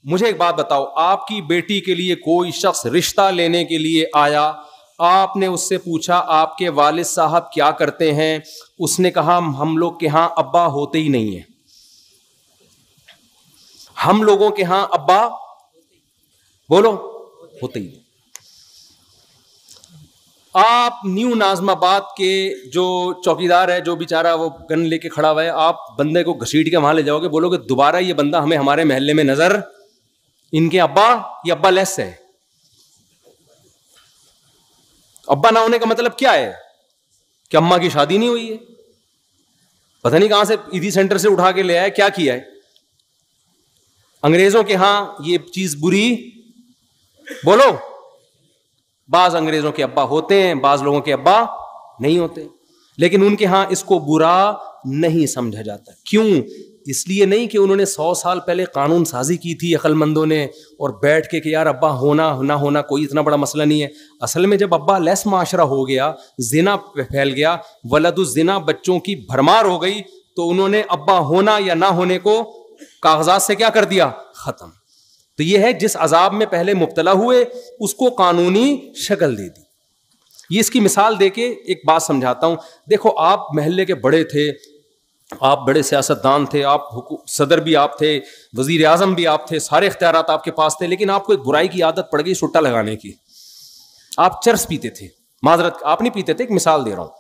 مجھے ایک بات بتاؤ, آپ کی بیٹی کے لیے کوئی شخص رشتہ لینے کے لیے آیا, آپ نے اس سے پوچھا آپ کے والد صاحب کیا کرتے ہیں, اس نے کہا ہم لوگ کے ہاں ابا ہوتے ہی نہیں ہیں, ہم لوگوں کے ہاں ابا بولو ہوتے ہی نہیں. آپ نیو ناظم آباد کے جو چوکیدار ہے, جو بیچارہ وہ گن لے کے کھڑا ہوا ہے, آپ بندے کو گھسیٹ کے وہاں لے جاؤ گے, بولو گے دوبارہ یہ بندہ ہمیں ہمارے محلے میں نظر, ان کے ابا یہ ابا لیس ہے. ابا نہ ہونے کا مطلب کیا ہے کہ اماں کی شادی نہیں ہوئی ہے, پتہ نہیں کہاں سے ایدھی سینٹر سے اٹھا کے لے آئے, کیا کیا ہے. انگریزوں کے ہاں یہ چیز بری, بولو, بعض انگریزوں کے ابا ہوتے ہیں, بعض لوگوں کے ابا نہیں ہوتے, لیکن ان کے ہاں اس کو برا نہیں سمجھا جاتا. کیوں؟ اس لیے نہیں کہ انہوں نے 100 سال پہلے قانون سازی کی تھی عقل مندوں نے, اور بیٹھ کے کہ یار ابا ہونا نہ ہونا کوئی اتنا بڑا مسئلہ نہیں ہے. اصل میں جب ابا لیس معاشرہ ہو گیا, زنا پھیل گیا, ولد الزنا بچوں کی بھرمار ہو گئی, تو انہوں نے ابا ہونا یا نہ ہونے کو کاغذات سے کیا کر دیا, ختم. تو یہ ہے جس عذاب میں پہلے مبتلا ہوئے اس کو قانونی شکل دے دی. یہ اس کی مثال دے کے ایک بات سمجھاتا ہوں. دیکھو آپ محلے کے بڑے تھے, آپ بڑے سیاستدان تھے, آپ صدر بھی آپ تھے, وزیر اعظم بھی آپ تھے, سارے اختیارات آپ کے پاس تھے, لیکن آپ کو ایک برائی کی عادت پڑ گئی سٹا لگانے کی. آپ چرس پیتے تھے, معذرت آپ نہیں پیتے تھے, ایک مثال دے رہا ہوں.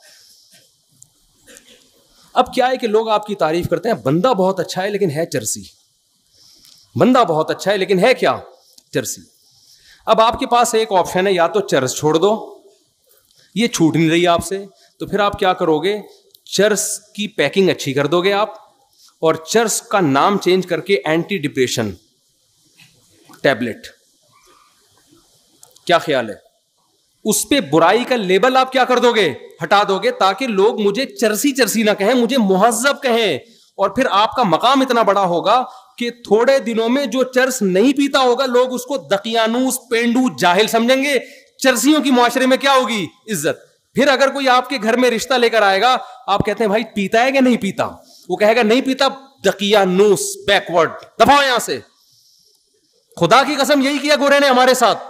اب کیا ہے کہ لوگ آپ کی تعریف کرتے ہیں, بندہ بہت اچھا ہے لیکن ہے چرسی, بندہ بہت اچھا ہے لیکن ہے کیا, چرسی. اب آپ کے پاس ایک آپشن ہے, یا تو چرس چھوڑ دو, یہ چھوٹ نہیں رہی آپ سے, تو پھر آپ کیا کرو گے, چرس کی پیکنگ اچھی کر دو گے آپ, اور چرس کا نام چینج کر کے اینٹی ڈپریشن ٹیبلٹ. کیا خیال ہے, اس پہ برائی کا لیبل آپ کیا کر دو گے, ہٹا دو گے, تاکہ لوگ مجھے چرسی چرسی نہ کہیں, مجھے مہذب کہیں. اور پھر آپ کا مقام اتنا بڑا ہوگا کہ تھوڑے دنوں میں جو چرس نہیں پیتا ہوگا لوگ اس کو دقیانوس, پینڈو, جاہل سمجھیں گے. چرسیوں کی معاشرے میں کیا ہوگی, عزت. پھر اگر کوئی آپ کے گھر میں رشتہ لے کر آئے گا, آپ کہتے ہیں بھائی پیتا ہے کہ نہیں پیتا, وہ کہے گا نہیں پیتا, دقیانوس, بیکورڈ, دفعہ یہاں سے. خدا کی قسم یہی کیا گورے نے ہمارے ساتھ.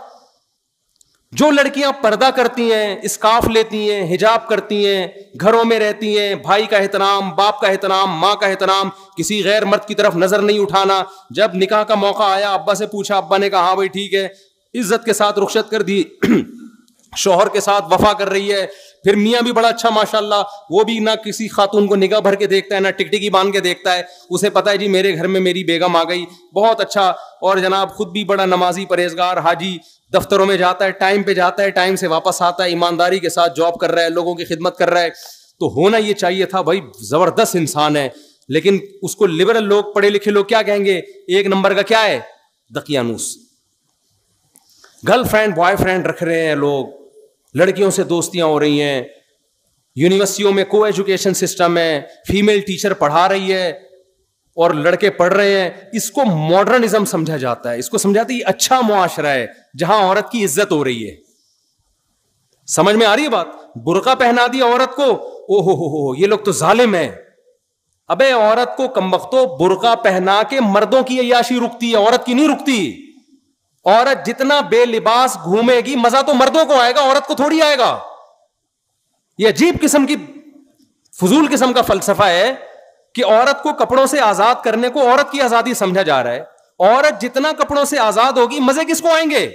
جو لڑکیاں پردہ کرتی ہیں, اسکارف لیتی ہیں, حجاب کرتی ہیں, گھروں میں رہتی ہیں, بھائی کا احترام, باپ کا احترام, ماں کا احترام, کسی غیر مرد کی طرف نظر نہیں اٹھانا. جب نکاح کا موقع آیا ابا سے پوچھا, ابا نے کہا ہاں بھائی ٹھیک ہے, عزت کے ساتھ رخصت کر دی, شوہر کے ساتھ وفا کر رہی ہے. پھر میاں بھی بڑا اچھا ماشاءاللہ, وہ بھی نہ کسی خاتون کو نگاہ بھر کے دیکھتا ہے, نہ ٹکٹکی باندھ کے دیکھتا ہے, اسے پتا ہے جی میرے گھر میں میری بیگم آ گئی, بہت اچھا. اور جناب خود بھی بڑا نمازی, پرہیزگار, حاجی, دفتروں میں جاتا ہے, ٹائم پہ جاتا ہے, ٹائم سے واپس آتا ہے, ایمانداری کے ساتھ جاب کر رہا ہے, لوگوں کی خدمت کر رہا ہے. تو ہونا یہ چاہیے تھا بھائی زبردست انسان ہے, لیکن اس کو لبرل لوگ, پڑھے لکھے لوگ کیا کہیں گے, ایک نمبر کا کیا ہے, دقیانوس. گرل فرینڈ بوائے فرینڈ رکھ رہے ہیں لوگ, لڑکیوں سے دوستیاں ہو رہی ہیں, یونیورسٹیوں میں کو ایجوکیشن سسٹم ہے, فیمیل ٹیچر پڑھا رہی ہے اور لڑکے پڑھ رہے ہیں. اس کو ماڈرنزم سمجھا جاتا ہے, اس کو سمجھاتے یہ اچھا معاشرہ ہے جہاں عورت کی عزت ہو رہی ہے. سمجھ میں آ رہی ہے بات؟ برقع پہنا دی عورت کو, او ہو یہ لوگ تو ظالم ہیں. ابے عورت کو کمبختو برقع پہنا کے مردوں کی عیاشی رکتی ہے, عورت کی نہیں رکتی. عورت جتنا بے لباس گھومے گی مزہ تو مردوں کو آئے گا, عورت کو تھوڑی آئے گا. یہ عجیب قسم کی فضول قسم کا فلسفہ ہے کہ عورت کو کپڑوں سے آزاد کرنے کو عورت کی آزادی سمجھا جا رہا ہے. عورت جتنا کپڑوں سے آزاد ہوگی مزے کس کو آئیں گے,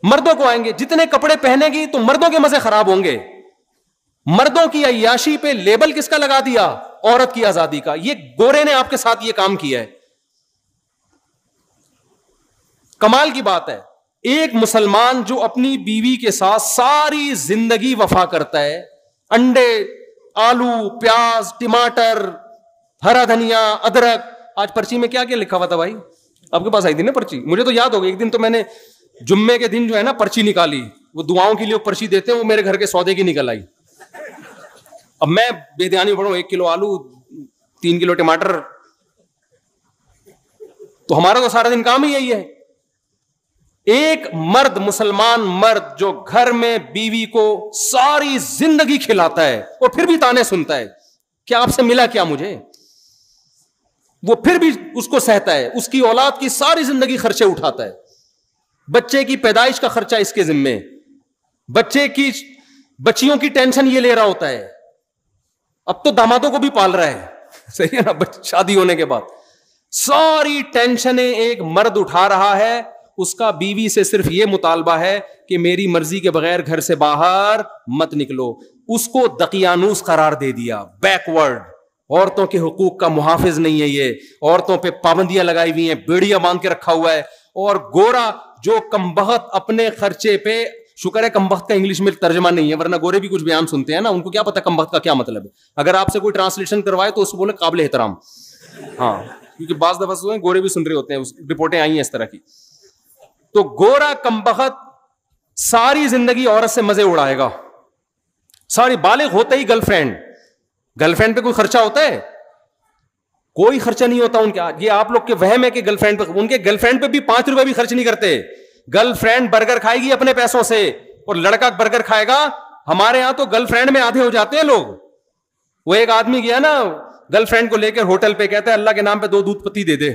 مردوں کو آئیں گے. جتنے کپڑے پہنے گی تو مردوں کے مزے خراب ہوں گے. مردوں کی عیاشی پہ لیبل کس کا لگا دیا, عورت کی آزادی کا. یہ گورے نے آپ کے ساتھ یہ کام کیا ہے. کمال کی بات ہے, ایک مسلمان جو اپنی بیوی کے ساتھ ساری زندگی وفا کرتا ہے, انڈے, آلو, پیاز, ٹماٹر, ہرا دھنیا, ادرک. آج پرچی میں کیا کیا لکھا ہوا تھا بھائی, آپ کے پاس آئی تھی نا پرچی, مجھے تو یاد ہو گئی. ایک دن تو میں نے جمعے کے دن جو ہے نا پرچی نکالی, وہ دعاؤں کے لیے پرچی دیتے ہیں, وہ میرے گھر کے سودے کی نکل آئی. اب میں بے دھیانی پڑھوں, 1 کلو آلو, 3 کلو ٹماٹر, تو ہمارا تو سارا دن کام ہی یہی ہے. ایک مرد, مسلمان مرد جو گھر میں بیوی کو ساری زندگی کھلاتا ہے اور پھر بھی تانے سنتا ہے, کیا آپ سے ملا کیا مجھے؟ وہ پھر بھی اس کو سہتا ہے, اس کی اولاد کی ساری زندگی خرچے اٹھاتا ہے, بچے کی پیدائش کا خرچہ اس کے ذمے, بچے کی بچیوں کی ٹینشن یہ لے رہا ہوتا ہے, اب تو دامادوں کو بھی پال رہا ہے, صحیح ہے نا, شادی ہونے کے بعد ساری ٹینشنیں ایک مرد اٹھا رہا ہے, اس کا بیوی سے صرف یہ مطالبہ ہے کہ میری مرضی کے بغیر گھر سے باہر مت نکلو. اس کو دقیانوس قرار دے دیا, بیکورڈ, عورتوں کے حقوق کا محافظ نہیں ہے یہ, عورتوں پہ پابندیاں لگائی ہوئی ہیں, بیڑیاں باندھ کے رکھا ہوا ہے. اور گورا جو کمبخت اپنے خرچے پہ, شکر ہے کمبخت کا انگلش میں ترجمہ نہیں ہے, ورنہ گورے بھی کچھ بیان سنتے ہیں نا, ان کو کیا پتا کمبخت کا کیا مطلب ہے. اگر آپ سے کوئی ٹرانسلیشن کروائے تو اس کو بولے قابل احترام, ہاں, کیونکہ بعض دفعہ گورے بھی سن رہے ہوتے ہیں, رپورٹیں آئی ہیں اس طرح کی. تو گورا کمبخت ساری زندگی عورت سے مزے اڑائے گا, ساری, بالغ ہوتے ہی گرل فرینڈ پہ کوئی خرچہ ہوتا ہے؟ کوئی خرچہ نہیں ہوتا ان کے. یہ آپ لوگ کے وہم ہے کہ گرل فرینڈ پہ, ان کے گرل فرینڈ پہ بھی 5 روپے بھی خرچ نہیں کرتے. گرل فرینڈ برگر کھائے گی اپنے پیسوں سے, اور لڑکا برگر کھائے گا. ہمارے یہاں تو گرل فرینڈ میں آدھے ہو جاتے ہیں لوگ. وہ ایک آدمی گیا نا گرل فرینڈ کو لے کر ہوٹل پہ, کہتا ہے اللہ کے نام پہ 2 دودھ پتی دے دے.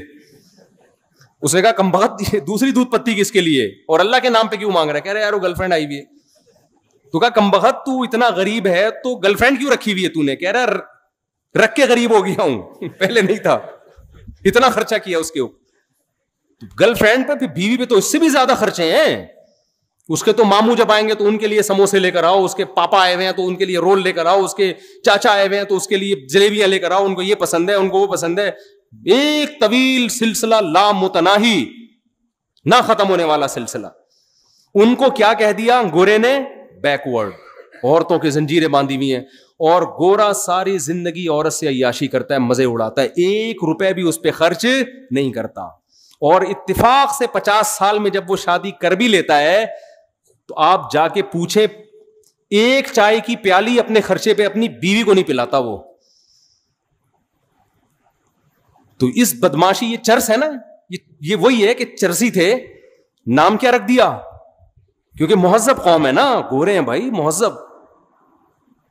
اس نے کہا کمبخت دوسری دودھ پتی کس کے لیے, اور اللہ کے نام پہ کیوں مانگ رہا ہے؟ کہہ رہے یار وہ گرل فرینڈ آئی ہوئی ہے. تو کہا کمبخت تو اتنا غریب ہے تو گرل فرینڈ کیوں رکھی ہوئی ہے تو نے؟ کہہ رہا رکھ کے غریب ہو گیا ہوں, پہلے نہیں تھا, اتنا خرچہ کیا اس کے اوپر. گرل فرینڈ پہ, بیوی پہ تو اس سے بھی زیادہ خرچے ہیں. اس کے تو ماموں جب آئیں گے تو ان کے لیے سموسے لے کر آؤ, اس کے پاپا آئے ہوئے ہیں تو ان کے لیے رول لے کر آؤ, اس کے چاچا آئے ہوئے ہیں تو اس کے لیے جلیبیاں لے کر آؤ, ان کو یہ پسند ہے, ان کو وہ پسند ہے. ایک طویل سلسلہ لا متناہی, نہ ختم ہونے والا سلسلہ. ان کو کیا کہہ دیا گورے نے؟ بیکورڈ, عورتوں کی زنجیریں باندھی ہوئی ہیں. اور گورا ساری زندگی عورت سے عیاشی کرتا ہے, مزے اڑاتا ہے, 1 روپے بھی اس پہ خرچ نہیں کرتا. اور اتفاق سے 50 سال میں جب وہ شادی کر بھی لیتا ہے تو آپ جا کے پوچھیں, ایک چائے کی پیالی اپنے خرچے پہ اپنی بیوی کو نہیں پلاتا وہ. تو اس بدماشی, یہ چرس ہے نا, یہ وہی ہے کہ چرسی تھے. نام کیا رکھ دیا؟ کیونکہ مہذب قوم ہے نا, گورے ہیں بھائی, مہذب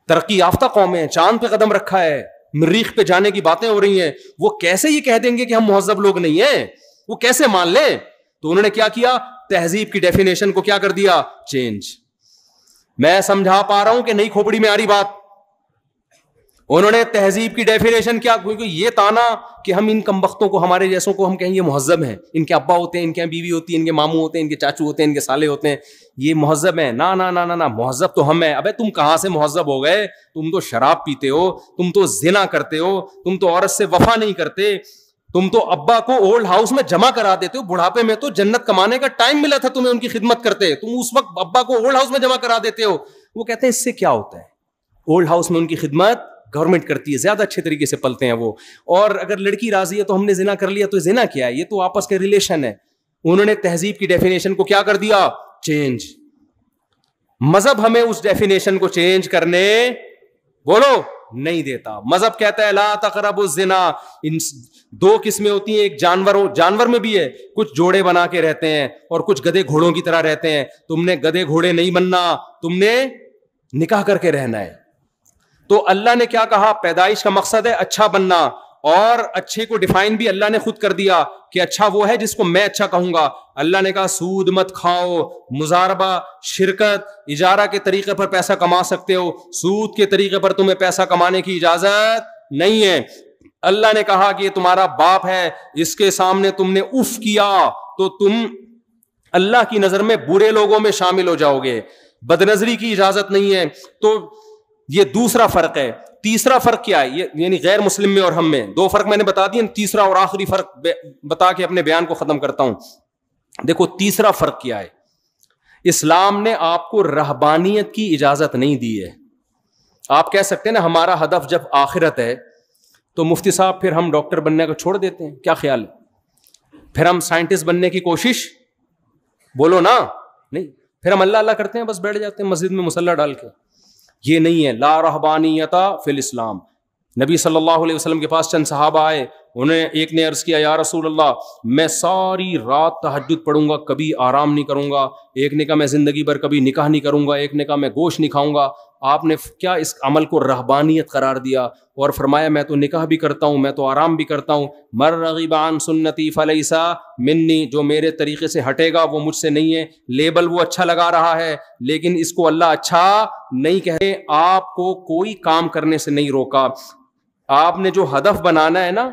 ترقی یافتہ قوم ہے, چاند پہ قدم رکھا ہے, مریخ پہ جانے کی باتیں ہو رہی ہیں. وہ کیسے یہ کہہ دیں گے کہ ہم مہذب لوگ نہیں ہیں؟ وہ کیسے مان لیں؟ تو انہوں نے کیا کیا, تہذیب کی ڈیفینیشن کو کیا کر دیا؟ چینج. میں سمجھا پا رہا ہوں کہ نئی کھوپڑی میں آ رہی بات. انہوں نے تہذیب کی ڈیفینیشن کیا, کیونکہ یہ تانا کہ ہم ان کمبختوں کو, ہمارے جیسوں کو ہم کہیں یہ مہذب ہیں, ان کے ابا ہوتے ہیں, ان کے یہاں بیوی ہوتی ہے, ان کے ماموں ہوتے ہیں, ان کے چاچو ہوتے ہیں, ان کے سالے ہوتے ہیں, یہ مہذب ہیں. نا نا نا نا, مہذب تو ہم ہیں. ابے تم کہاں سے مہذب ہو گئے؟ تم تو شراب پیتے ہو, تم تو زنا کرتے ہو, تم تو عورت سے وفا نہیں کرتے, تم تو ابا کو اولڈ ہاؤس میں جمع کرا دیتے ہو. بڑھاپے میں تو جنت کمانے کا ٹائم ملا تھا تمہیں ان کی خدمت کرتے, تم اس وقت ابا کو اولڈ ہاؤس میں جمع کرا دیتے ہو. وہ کہتے ہیں اس سے کیا ہوتا ہے, اولڈ ہاؤس میں ان کی خدمت گورنمنٹ کرتی ہے, زیادہ اچھے طریقے سے پلتے ہیں وہ. اور اگر لڑکی راضی ہے تو ہم نے زنا کر لیا, تو زنا کیا ہے؟ یہ تو آپس کے ریلیشن ہے. انہوں نے تہذیب کی ڈیفینیشن کو کیا کر دیا؟ چینج. مذہب ہمیں اس ڈیفینیشن کو چینج کرنے بولو نہیں دیتا. مذہب کہتا ہے لا تقربوا الزنا. 2 قسمیں ہوتی ہیں, ایک جانور میں بھی ہے, کچھ جوڑے بنا کے رہتے ہیں اور کچھ گدھے گھوڑوں کی طرح رہتے ہیں. تم نے گدھے گھوڑے نہیں بننا, تم نے نکاح کر کے رہنا ہے. تو اللہ نے کیا کہا؟ پیدائش کا مقصد ہے اچھا بننا, اور اچھے کو ڈیفائن بھی اللہ نے خود کر دیا کہ اچھا وہ ہے جس کو میں اچھا کہوں گا. اللہ نے کہا سود مت کھاؤ, مزاربہ, شرکت, اجارہ کے طریقے پر پیسہ کما سکتے ہو, سود کے طریقے پر تمہیں پیسہ کمانے کی اجازت نہیں ہے. اللہ نے کہا کہ یہ تمہارا باپ ہے, اس کے سامنے تم نے اف کیا تو تم اللہ کی نظر میں برے لوگوں میں شامل ہو جاؤ گے. بدنظری کی اجازت نہیں ہے. تو یہ دوسرا فرق ہے. تیسرا فرق کیا ہے؟ یہ یعنی غیر مسلم میں اور ہم میں 2 فرق میں نے بتا دیے. تیسرا اور آخری فرق بتا کے اپنے بیان کو ختم کرتا ہوں. دیکھو تیسرا فرق کیا ہے. اسلام نے آپ کو رہبانیت کی اجازت نہیں دی ہے. آپ کہہ سکتے ہیں نا ہمارا ہدف جب آخرت ہے تو مفتی صاحب پھر ہم ڈاکٹر بننے کو چھوڑ دیتے ہیں, کیا خیال ہے؟ پھر ہم سائنٹسٹ بننے کی کوشش, بولو نا, نہیں, پھر ہم اللہ اللہ کرتے ہیں, بس بیٹھ جاتے ہیں مسجد میں مصلی ڈال کے. یہ نہیں ہے. لا رہبانیت فی الاسلام. نبی صلی اللہ علیہ وسلم کے پاس چند صحابہ آئے, انہیں ایک نے عرض کیا یا رسول اللہ میں ساری رات تہجد پڑھوں گا, کبھی آرام نہیں کروں گا. ایک نے کہا میں زندگی بھر کبھی نکاح نہیں کروں گا. ایک نے کہا میں گوشت نہیں کھاؤں گا. آپ نے کیا اس عمل کو رہبانیت قرار دیا اور فرمایا میں تو نکاح بھی کرتا ہوں, میں تو آرام بھی کرتا ہوں. مر رغب عن سنتی فلیس منی, جو میرے طریقے سے ہٹے گا وہ مجھ سے نہیں ہے. لیبل وہ اچھا لگا رہا ہے لیکن اس کو اللہ اچھا نہیں کہے. آپ کو کوئی کام کرنے سے نہیں روکا. آپ نے جو ہدف بنانا ہے نا,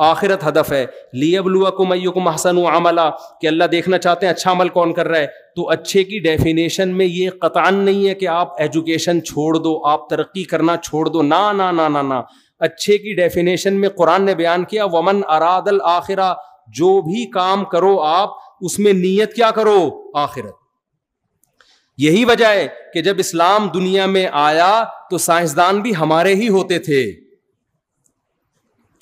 آخرت ہدف ہے. لیبلوکم ایکم احسن عملا, کہ اللہ دیکھنا چاہتے ہیں اچھا عمل کون کر رہا ہے. تو اچھے کی ڈیفینیشن میں یہ قطعاً نہیں ہے کہ آپ ایجوکیشن چھوڑ دو, آپ ترقی کرنا چھوڑ دو, نا نا نا نا نا. اچھے کی ڈیفینیشن میں قرآن نے بیان کیا ومن اراد الآخرہ, جو بھی کام کرو آپ اس میں نیت کیا کرو, آخرت. یہی وجہ ہے کہ جب اسلام دنیا میں آیا تو سائنسدان بھی ہمارے ہی ہوتے تھے.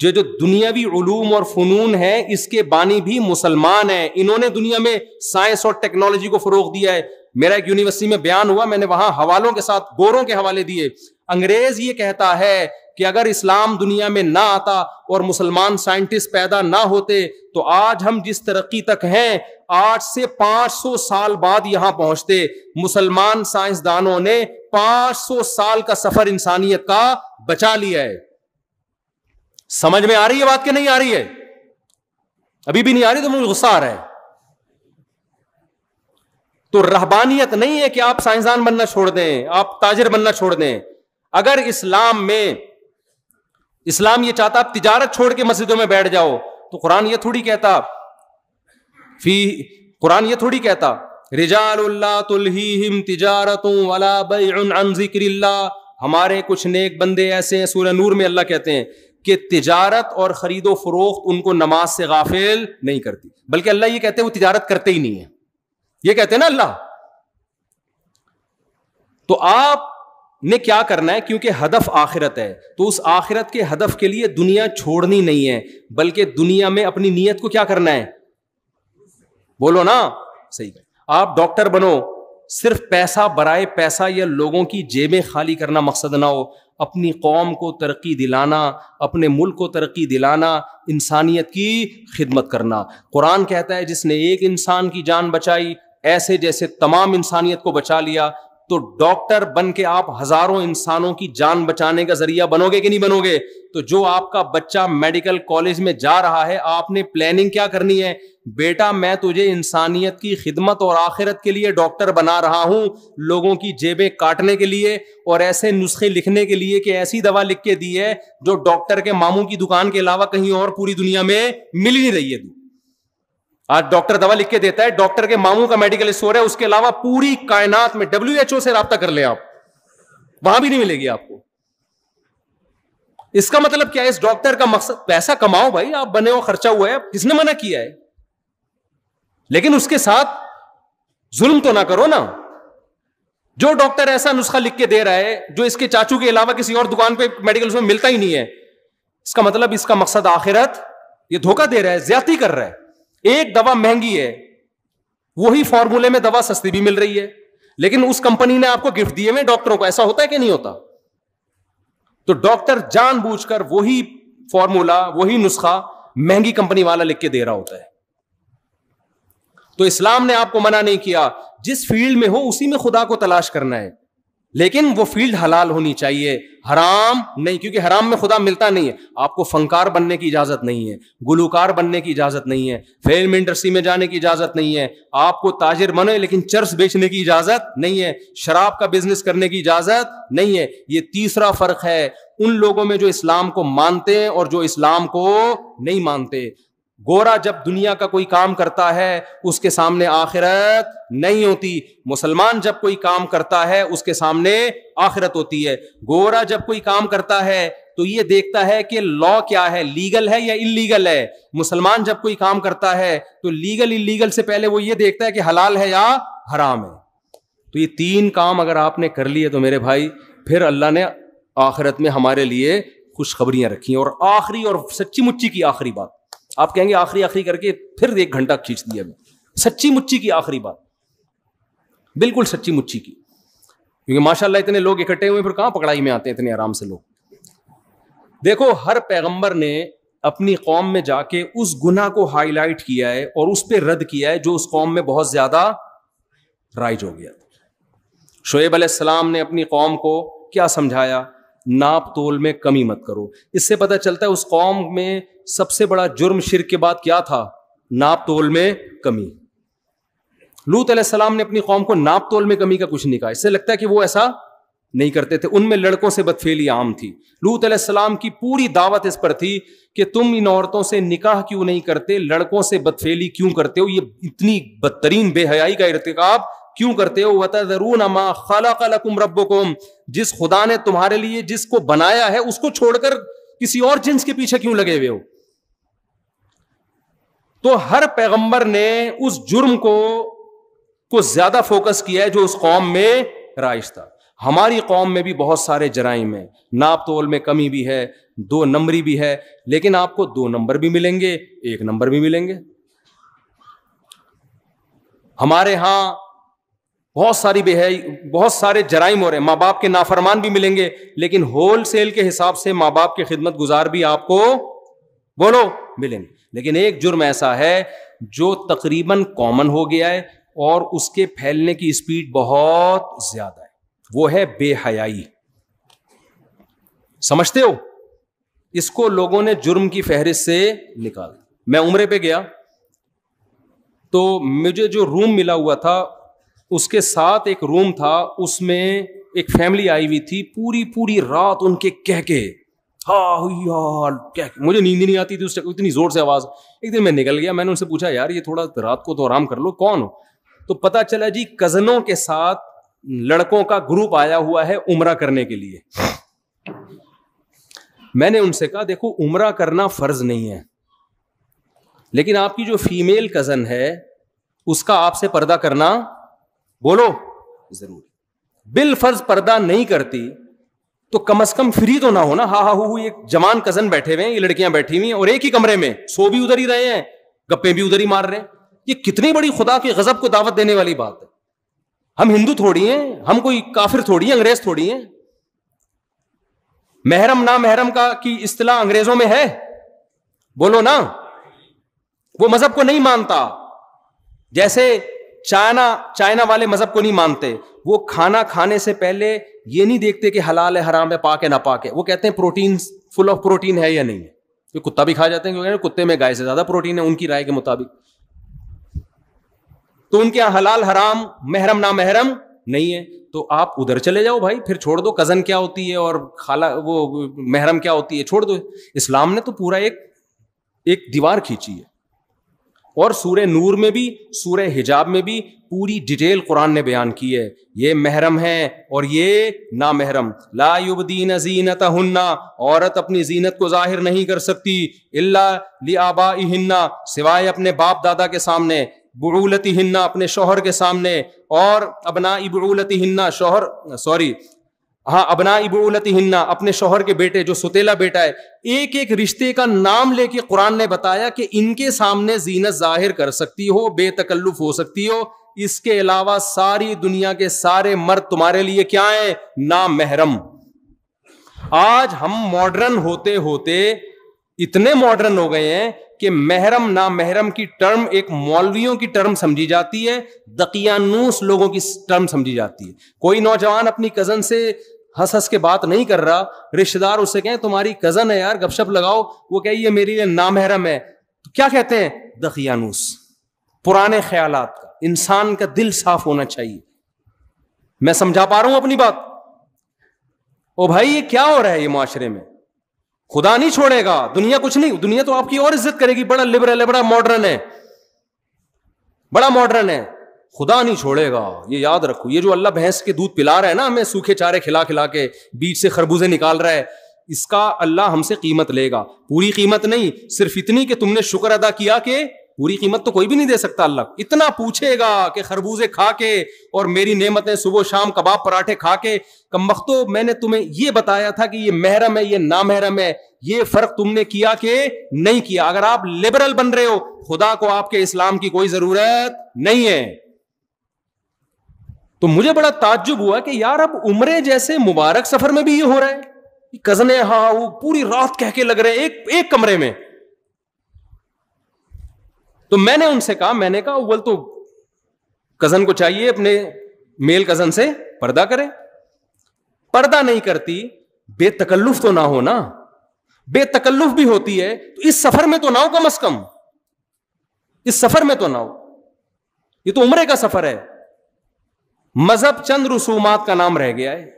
جو دنیاوی علوم اور فنون ہے اس کے بانی بھی مسلمان ہیں. انہوں نے دنیا میں سائنس اور ٹیکنالوجی کو فروغ دیا ہے. میرا ایک یونیورسٹی میں بیان ہوا, میں نے وہاں حوالوں کے ساتھ گوروں کے حوالے دیے. انگریز یہ کہتا ہے کہ اگر اسلام دنیا میں نہ آتا اور مسلمان سائنٹسٹ پیدا نہ ہوتے تو آج ہم جس ترقی تک ہیں 8 سے 500 سال بعد یہاں پہنچتے. مسلمان سائنسدانوں نے 500 سال کا سفر انسانیت کا بچا لیا ہے. سمجھ میں آ رہی ہے بات کہ نہیں آ رہی ہے؟ ابھی بھی نہیں آ رہی تو مجھے غصہ آ رہا ہے. تو رہبانیت نہیں ہے کہ آپ سائنسدان بننا چھوڑ دیں, آپ تاجر بننا چھوڑ دیں. اگر اسلام یہ چاہتا آپ تجارت چھوڑ کے مسجدوں میں بیٹھ جاؤ تو قرآن یہ تھوڑی کہتا رجال اللہ تلہیہم تجارت ولا بیع عن ذکر اللہ. ہمارے کچھ نیک بندے ایسے ہیں, سورہ نور میں اللہ کہتے ہیں کہ تجارت اور خرید و فروخت ان کو نماز سے غافل نہیں کرتی, بلکہ اللہ یہ کہتے ہیں وہ تجارت کرتے ہی نہیں ہے. یہ کہتے ہیں نا اللہ. تو آپ نے کیا کرنا ہے, کیونکہ ہدف آخرت ہے تو اس آخرت کے ہدف کے لیے دنیا چھوڑنی نہیں ہے, بلکہ دنیا میں اپنی نیت کو کیا کرنا ہے, بولو نا صحیح. آپ ڈاکٹر بنو, صرف پیسہ برائے پیسہ یا لوگوں کی جیبیں خالی کرنا مقصد نہ ہو. اپنی قوم کو ترقی دلانا, اپنے ملک کو ترقی دلانا, انسانیت کی خدمت کرنا. قرآن کہتا ہے جس نے ایک انسان کی جان بچائی ایسے جیسے تمام انسانیت کو بچا لیا. تو ڈاکٹر بن کے آپ ہزاروں انسانوں کی جان بچانے کا ذریعہ بنو گے کہ نہیں بنو گے؟ تو جو آپ کا بچہ میڈیکل کالج میں جا رہا ہے آپ نے پلاننگ کیا کرنی ہے, بیٹا میں تجھے انسانیت کی خدمت اور آخرت کے لیے ڈاکٹر بنا رہا ہوں, لوگوں کی جیبیں کاٹنے کے لیے اور ایسے نسخے لکھنے کے لیے کہ ایسی دوا لکھ کے دی ہے جو ڈاکٹر کے ماموں کی دکان کے علاوہ کہیں اور پوری دنیا میں مل ہی نہیں رہی ہے. آج ڈاکٹر دوا لکھ کے دیتا ہے, ڈاکٹر کے ماموں کا میڈیکل اسٹور ہے, اس کے علاوہ پوری کائنات میں WHO سے رابطہ کر لیں آپ, وہاں بھی نہیں ملے گی آپ کو. اس کا مطلب کیا ہے؟ اس ڈاکٹر کا مقصد پیسہ کماؤ بھائی, آپ بنے ہو, خرچہ ہوا ہے, کس نے منع کیا ہے؟ لیکن اس کے ساتھ ظلم تو نہ کرو نا. جو ڈاکٹر ایسا نسخہ لکھ کے دے رہا ہے جو اس کے چاچو کے علاوہ کسی اور دکان پہ میڈیکل میں ملتا ہی نہیں ہے, اس کا مطلب اس کا مقصد آخرت, یہ دھوکہ دے رہا ہے, زیادتی کر رہا ہے. ایک دوا مہنگی ہے, وہی فارمولے میں دوا سستی بھی مل رہی ہے, لیکن اس کمپنی نے آپ کو گفٹ دیے ہوئے ڈاکٹروں کو. ایسا ہوتا ہے کہ نہیں ہوتا؟ تو ڈاکٹر جان بوجھ کر وہی فارمولا, وہی نسخہ مہنگی کمپنی والا لکھ کے دے رہا ہوتا ہے. تو اسلام نے آپ کو منع نہیں کیا, جس فیلڈ میں ہو اسی میں خدا کو تلاش کرنا ہے, لیکن وہ فیلڈ حلال ہونی چاہیے, حرام نہیں, کیونکہ حرام میں خدا ملتا نہیں ہے. آپ کو فنکار بننے کی اجازت نہیں ہے, گلوکار بننے کی اجازت نہیں ہے, فلم انڈسٹری میں جانے کی اجازت نہیں ہے, آپ کو تاجر بنے لیکن چرس بیچنے کی اجازت نہیں ہے, شراب کا بزنس کرنے کی اجازت نہیں ہے. یہ تیسرا فرق ہے ان لوگوں میں جو اسلام کو مانتے ہیں اور جو اسلام کو نہیں مانتے. گورا جب دنیا کا کوئی کام کرتا ہے اس کے سامنے آخرت نہیں ہوتی, مسلمان جب کوئی کام کرتا ہے اس کے سامنے آخرت ہوتی ہے. گورا جب کوئی کام کرتا ہے تو یہ دیکھتا ہے کہ لا کیا ہے, لیگل ہے یا انلیگل ہے. مسلمان جب کوئی کام کرتا ہے تو لیگل انلیگل سے پہلے وہ یہ دیکھتا ہے کہ حلال ہے یا حرام ہے. تو یہ 3 کام اگر آپ نے کر لیے تو میرے بھائی پھر اللہ نے آخرت میں ہمارے لیے خوشخبریاں رکھی ہیں. اور آخری اور سچی مچی کی آخری بات, آپ کہیں گے آخری کر کے پھر 1 گھنٹہ کھینچ دیا, سچی مچی کی آخری بات, بالکل سچی مچی کی, کیونکہ ماشاءاللہ اتنے لوگ اکٹھے ہوئے پھر کہاں پکڑائی میں آتے ہیں اتنے آرام سے لوگ. دیکھو ہر پیغمبر نے اپنی قوم میں جا کے اس گناہ کو ہائی لائٹ کیا ہے اور اس پہ رد کیا ہے جو اس قوم میں بہت زیادہ رائج ہو گیا. شعیب علیہ السلام نے اپنی قوم کو کیا سمجھایا؟ ناپ تول میں کمی مت کرو. اس سے پتہ چلتا ہے اس قوم میں سب سے بڑا جرم شرک کے بعد کیا تھا؟ ناپ تول میں کمی. لوط علیہ السلام نے اپنی قوم کو ناپ تول میں کمی کا کچھ نہیں کہا. اس سے لگتا ہے کہ وہ ایسا نہیں کرتے تھے. ان میں لڑکوں سے بدفعلی عام تھی. لوط علیہ السلام کی پوری دعوت اس پر تھی کہ تم ان عورتوں سے نکاح کیوں نہیں کرتے, لڑکوں سے بدفعلی کیوں کرتے ہو, یہ اتنی بدترین بے حیائی کا ارتکاب کیوں کرتے ہو؟ وَتَذَرُونَ مَا خَلَقَ لَكُمْ رَبُّكُمْ, جس خدا نے تمہارے لیے جس کو بنایا ہے اس کو چھوڑ کر کسی اور جنس کے پیچھے کیوں لگے ہوئے ہو؟ تو ہر پیغمبر نے اس جرم کو زیادہ فوکس کیا ہے جو اس قوم میں رائج تھا. ہماری قوم میں بھی بہت سارے جرائم ہیں, ناپ تول میں کمی بھی ہے, 2 نمبری بھی ہے, لیکن آپ کو 2 نمبر بھی ملیں گے, 1 نمبر بھی ملیں گے. ہمارے ہاں بہت سارے جرائم ہو رہے ہیں, ماں باپ کے نافرمان بھی ملیں گے, لیکن ہول سیل کے حساب سے ماں باپ کے خدمت گزار بھی آپ کو بولو ملیں گے. لیکن ایک جرم ایسا ہے جو تقریباً کامن ہو گیا ہے اور اس کے پھیلنے کی اسپیڈ بہت زیادہ ہے, وہ ہے بے حیائی. سمجھتے ہو؟ اس کو لوگوں نے جرم کی فہرست سے نکال. میں عمرے پہ گیا تو مجھے جو روم ملا ہوا تھا اس کے ساتھ ایک روم تھا, اس میں ایک فیملی آئی ہوئی تھی. پوری رات ان کے کہہ کے مجھے نیند نہیں آتی تھی اس اتنی زور سے آواز. ایک دن میں نکل گیا, میں نے ان سے پوچھا یار یہ تھوڑا رات کو تو آرام کر لو, کون ہو؟ تو پتا چلا جی کزنوں کے ساتھ لڑکوں کا گروپ آیا ہوا ہے عمرہ کرنے کے لیے. میں نے ان سے کہا دیکھو عمرہ کرنا فرض نہیں ہے, لیکن آپ کی جو فیمیل کزن ہے اس کا آپ سے پردہ کرنا بولو ضرور. بالفرض پردہ نہیں کرتی تو کم از کم فری تو نہ ہونا. ایک جوان کزن بیٹھے ہوئے ہیں, یہ لڑکیاں بیٹھی ہوئی ہیں اور ایک ہی کمرے میں, سو بھی ادھر ہی رہے ہیں, گپے بھی ادھر ہی مار رہے ہیں. یہ کتنی بڑی خدا کے غضب کو دعوت دینے والی بات ہے. ہم ہندو تھوڑی ہیں, ہم کوئی کافر تھوڑی ہیں, انگریز تھوڑی ہیں. محرم نا محرم کی اصطلاح انگریزوں میں ہے, بولو نا. وہ مذہب کو نہیں مانتا, جیسے چائنا والے مذہب کو نہیں مانتے. وہ کھانا کھانے سے پہلے یہ نہیں دیکھتے کہ حلال ہے حرام ہے پاک ہے نہ پاک ہے, وہ کہتے ہیں پروٹین فل آف پروٹین ہے یا نہیں ہے. یہ کتا بھی کھا جاتے ہیں کیونکہ کتے میں گائے سے زیادہ پروٹین ہے ان کی رائے کے مطابق. تو ان کے یہاں حلال حرام محرم نا محرم نہیں ہے. تو آپ ادھر چلے جاؤ بھائی, پھر چھوڑ دو کزن کیا ہوتی ہے اور خالہ وہ محرم کیا ہوتی ہے, چھوڑ دو. اسلام نے تو پورا ایک دیوار کھینچی ہے. اور سورہ نور میں بھی سورہ حجاب میں بھی پوری ڈیٹیل قرآن نے بیان کی ہے. یہ محرم ہے اور یہ نامحرم. لا یبدین زینتہن, عورت اپنی زینت کو ظاہر نہیں کر سکتی الا لآبائہن, سوائے اپنے باپ دادا کے سامنے, بعولتہن, اپنے شوہر کے سامنے, اور ابناء بعولتہن, ابناء بعولتہن, اپنے شوہر کے بیٹے جو ستیلا بیٹا ہے. ایک ایک رشتے کا نام لے کے قرآن نے بتایا کہ ان کے سامنے زینت ظاہر کر سکتی ہو, بے تکلف ہو سکتی ہو. اس کے علاوہ ساری دنیا کے سارے مرد تمہارے لیے کیا ہیں؟ نامحرم. آج ہم ماڈرن ہوتے ہوتے اتنے ماڈرن ہو گئے ہیں کہ محرم نامحرم کی ٹرم ایک مولویوں کی ٹرم سمجھی جاتی ہے, دقیانوس لوگوں کی ٹرم سمجھی جاتی ہے. کوئی نوجوان اپنی کزن سے ہنس کے بات نہیں کر رہا, رشتہ دار اس سے کہیں تمہاری کزن ہے یار گپ شپ لگاؤ, وہ کہ یہ میری لیے نامحرم ہے, تو کیا کہتے ہیں؟ دقیانوس. پرانے خیالات کا. انسان کا دل صاف ہونا چاہیے. میں سمجھا پا رہا ہوں اپنی بات؟ او بھائی یہ کیا ہو رہا ہے یہ معاشرے میں؟ خدا نہیں چھوڑے گا, دنیا کچھ نہیں, دنیا تو آپ کی اور عزت کرے گی, بڑا لبرل ہے, بڑا ماڈرن ہے, بڑا ماڈرن ہے. خدا نہیں چھوڑے گا, یہ یاد رکھو. یہ جو اللہ بھینس کے دودھ پلا رہا ہے نا ہمیں, سوکھے چارے کھلا کھلا کے بیچ سے خربوزے نکال رہا ہے, اس کا اللہ ہم سے قیمت لے گا. پوری قیمت نہیں, صرف اتنی کہ تم نے شکر ادا کیا. کہ پوری قیمت تو کوئی بھی نہیں دے سکتا. اللہ اتنا پوچھے گا کہ خربوزے کھا کے اور میری نعمتیں صبح شام کباب پراٹھے کھا کے, کم وقتوں میں نے تمہیں یہ بتایا تھا کہ یہ محرم ہے یہ نامحرم ہے, یہ فرق تم نے کیا کہ نہیں کیا. اگر آپ لبرل بن رہے ہو, خدا کو آپ کے اسلام کی کوئی ضرورت نہیں ہے. تو مجھے بڑا تعجب ہوا کہ یار اب عمرے جیسے مبارک سفر میں بھی یہ ہو رہا ہے. کزنیں ہاں وہ پوری رات کہہ کے لگ رہے ہیں ایک کمرے میں. تو میں نے ان سے کہا, میں نے کہا اول تو کزن کو چاہیے اپنے میل کزن سے پردہ کرے. پردہ نہیں کرتی, بے تکلف تو نہ ہو نا. بے تکلف بھی ہوتی ہے تو اس سفر میں تو نہ ہو, کم از کم اس سفر میں تو نہ ہو. یہ تو عمرے کا سفر ہے. مذہب چند رسومات کا نام رہ گیا ہے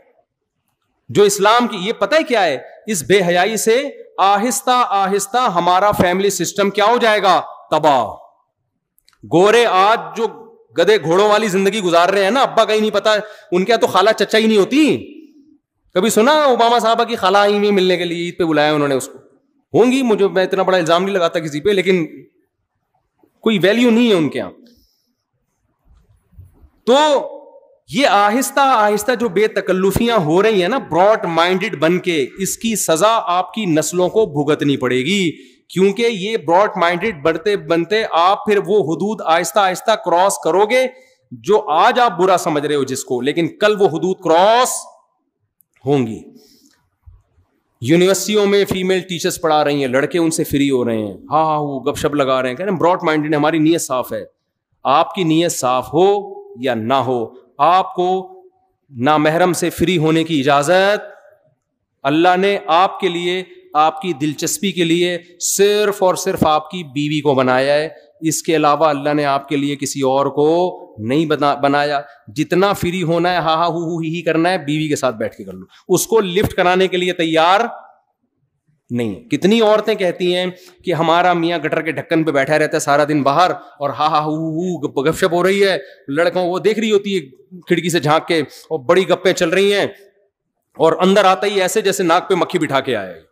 جو اسلام کی. یہ پتہ ہے کیا ہے, اس بے حیائی سے آہستہ آہستہ ہمارا فیملی سسٹم کیا ہو جائے گا, تباہ. گورے آج جو گدے گھوڑوں والی زندگی گزار رہے ہیں نا, ابا کا ہی نہیں پتا, ان کے تو خالہ چچا ہی نہیں ہوتی. کبھی سنا اوباما صاحبہ کی خالہ آئی ہوئی ملنے کے لیے, عید پہ بلایا انہوں نے اس کو؟ ہوں گی, مجھے میں اتنا بڑا الزام نہیں لگاتا کسی پہ, لیکن کوئی ویلیو نہیں ہے ان کے یہاں. تو یہ آہستہ آہستہ جو بے تکلفیاں ہو رہی ہیں نا براڈ مائنڈڈ بن کے, اس کی سزا آپ کی نسلوں کو بھگتنی پڑے گی. کیونکہ یہ براڈ مائنڈڈ بنتے بنتے آپ پھر وہ حدود آہستہ آہستہ کراس کرو گے جو آج آپ برا سمجھ رہے ہو جس کو, لیکن کل وہ حدود کراس ہوں گی. یونیورسٹیوں میں فیمیل ٹیچرز پڑھا رہی ہیں, لڑکے ان سے فری ہو رہے ہیں, ہاں وہ گپ شپ لگا رہے ہیں, کہہ رہے ہیں براڈ مائنڈڈ, ہماری نیت صاف ہے. آپ کی نیت صاف ہو یا نہ ہو, آپ کو نامحرم سے فری ہونے کی اجازت اللہ نے آپ کے لیے, آپ کی دلچسپی کے لیے صرف اور صرف آپ کی بیوی کو بنایا ہے. اس کے علاوہ اللہ نے آپ کے لیے کسی اور کو نہیں بنایا. جتنا فری ہونا ہے, ہاں ہاں ہو ہی کرنا ہے, بیوی کے ساتھ بیٹھ کے کر لو. اس کو لفٹ کرانے کے لیے تیار نہیں. کتنی عورتیں کہتی ہیں کہ ہمارا میاں گٹر کے ڈھکن پہ بیٹھا رہتا ہے سارا دن باہر, اور ہاں ہاں گپ شپ ہو رہی ہے, لڑکوں وہ دیکھ رہی ہوتی ہے کھڑکی سے جھانک کے, اور بڑی گپیں چل رہی ہیں, اور اندر آتا ہی ایسے جیسے ناک پہ مکھی بٹھا کے آئے.